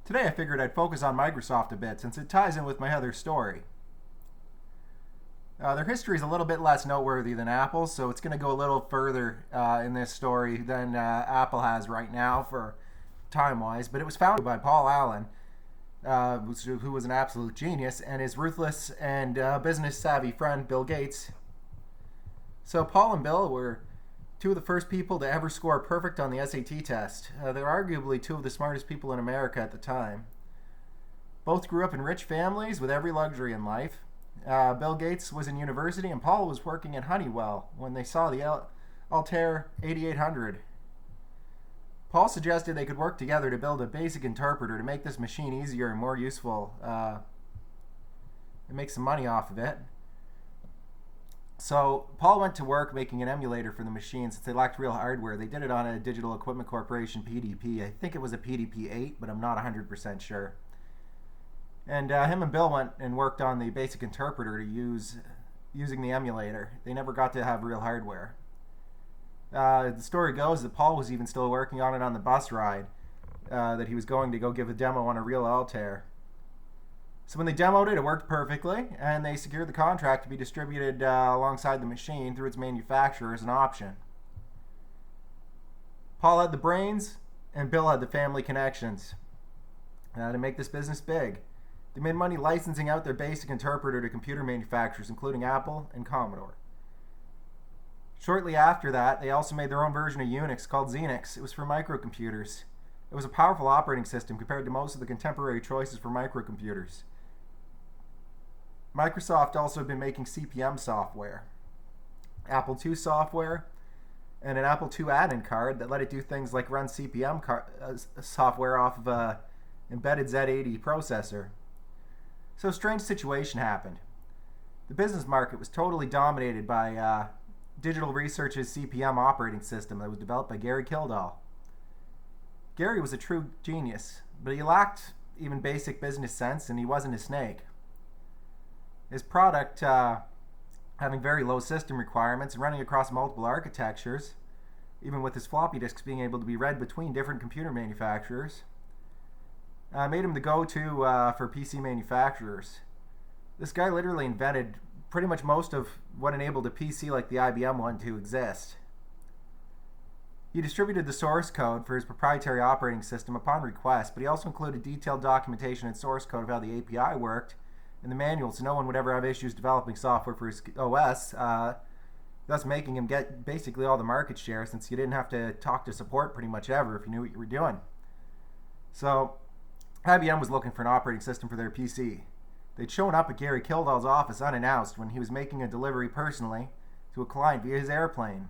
Today I figured I'd focus on Microsoft a bit since it ties in with my other story. Their history is a little bit less noteworthy than Apple's, so it's going to go a little further in this story than Apple has right now for time-wise, but it was founded by Paul Allen, who was an absolute genius, and his ruthless and business-savvy friend Bill Gates. So Paul and Bill were two of the first people to ever score perfect on the SAT test. They're arguably two of the smartest people in America at the time. Both grew up in rich families with every luxury in life. Bill Gates was in university and Paul was working at Honeywell when they saw the Altair 8800. Paul suggested they could work together to build a basic interpreter to make this machine easier and more useful and make some money off of it. So Paul went to work making an emulator for the machine since they lacked real hardware. They did it on a Digital Equipment Corporation PDP. I think it was a PDP-8, but I'm not 100% sure. And him and Bill went and worked on the basic interpreter to using the emulator. They never got to have real hardware. The story goes that Paul was even still working on it on the bus ride that he was going to go give a demo on a real Altair. So when they demoed it, it worked perfectly, and they secured the contract to be distributed alongside the machine through its manufacturer as an option. Paul had the brains, and Bill had the family connections to make this business big. They made money licensing out their basic interpreter to computer manufacturers, including Apple and Commodore. Shortly after that, they also made their own version of Unix called Xenix. It was for microcomputers. It was a powerful operating system compared to most of the contemporary choices for microcomputers. Microsoft also had been making CP/M software, Apple II software, and an Apple II add-in card that let it do things like run CP/M software off of a embedded Z80 processor. So a strange situation happened. The business market was totally dominated by Digital Research's CP/M operating system that was developed by Gary Kildall. Gary was a true genius, but he lacked even basic business sense, and he wasn't a snake. His product, having very low system requirements and running across multiple architectures, even with his floppy disks being able to be read between different computer manufacturers, made him the go-to for PC manufacturers. This guy literally invented pretty much most of what enabled a PC like the IBM one to exist. He distributed the source code for his proprietary operating system upon request, but he also included detailed documentation and source code of how the API worked in the manual, so no one would ever have issues developing software for his OS, thus making him get basically all the market share since you didn't have to talk to support pretty much ever if you knew what you were doing. So IBM was looking for an operating system for their PC. They'd shown up at Gary Kildall's office unannounced when he was making a delivery personally to a client via his airplane.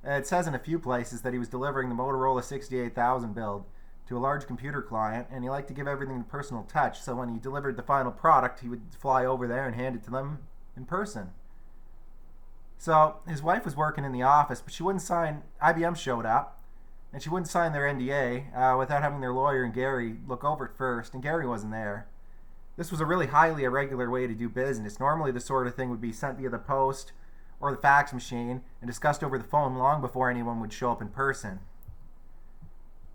It says in a few places that he was delivering the Motorola 68000 build to a large computer client, and he liked to give everything a personal touch, so when he delivered the final product, he would fly over there and hand it to them in person. So his wife was working in the office, but she wouldn't sign. IBM showed up, and she wouldn't sign their NDA without having their lawyer and Gary look over it first, and Gary wasn't there. This was a really highly irregular way to do business. Normally the sort of thing would be sent via the post or the fax machine and discussed over the phone long before anyone would show up in person.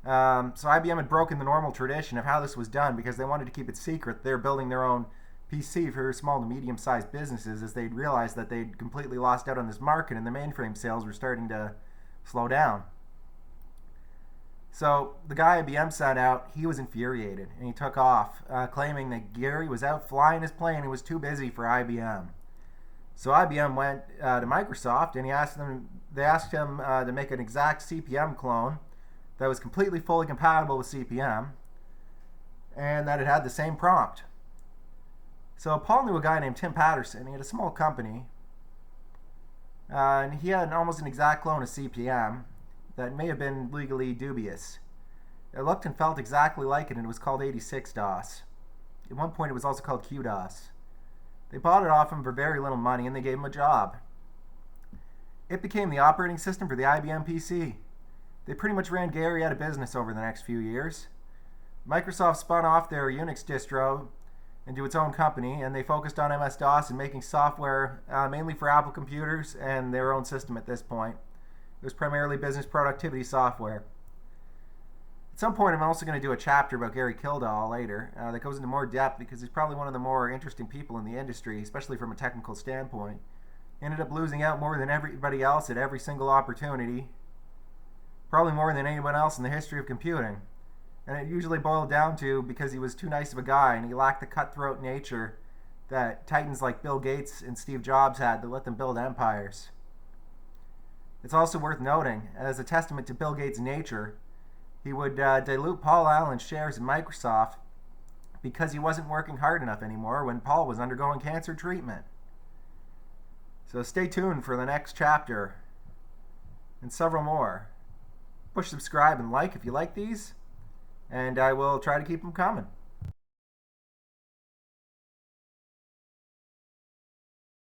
So IBM had broken the normal tradition of how this was done because they wanted to keep it secret. They were building their own PC for small to medium-sized businesses as they'd realized that they'd completely lost out on this market and the mainframe sales were starting to slow down. So the guy IBM sent out, he was infuriated and he took off, claiming that Gary was out flying his plane and was too busy for IBM. So IBM went to Microsoft and they asked him to make an exact CP/M clone that was completely fully compatible with CP/M and that it had the same prompt. So Paul knew a guy named Tim Patterson. He had a small company and he had almost an exact clone of CP/M that may have been legally dubious. It looked and felt exactly like it, and it was called 86-DOS. At one point it was also called QDOS. They bought it off him for very little money and they gave him a job. It became the operating system for the IBM PC. They pretty much ran Gary out of business over the next few years. Microsoft spun off their Unix distro into its own company, and they focused on MS-DOS and making software mainly for Apple computers and their own system at this point. It was primarily business productivity software. It some point, I'm also going to do a chapter about Gary Kildall later that goes into more depth because he's probably one of the more interesting people in the industry, especially from a technical standpoint. He ended up losing out more than everybody else at every single opportunity, probably more than anyone else in the history of computing. And it usually boiled down to because he was too nice of a guy and he lacked the cutthroat nature that titans like Bill Gates and Steve Jobs had that let them build empires. It's also worth noting, as a testament to Bill Gates' nature, he would dilute Paul Allen's shares in Microsoft because he wasn't working hard enough anymore when Paul was undergoing cancer treatment. So stay tuned for the next chapter and several more. Push subscribe and like if you like these, and I will try to keep them coming.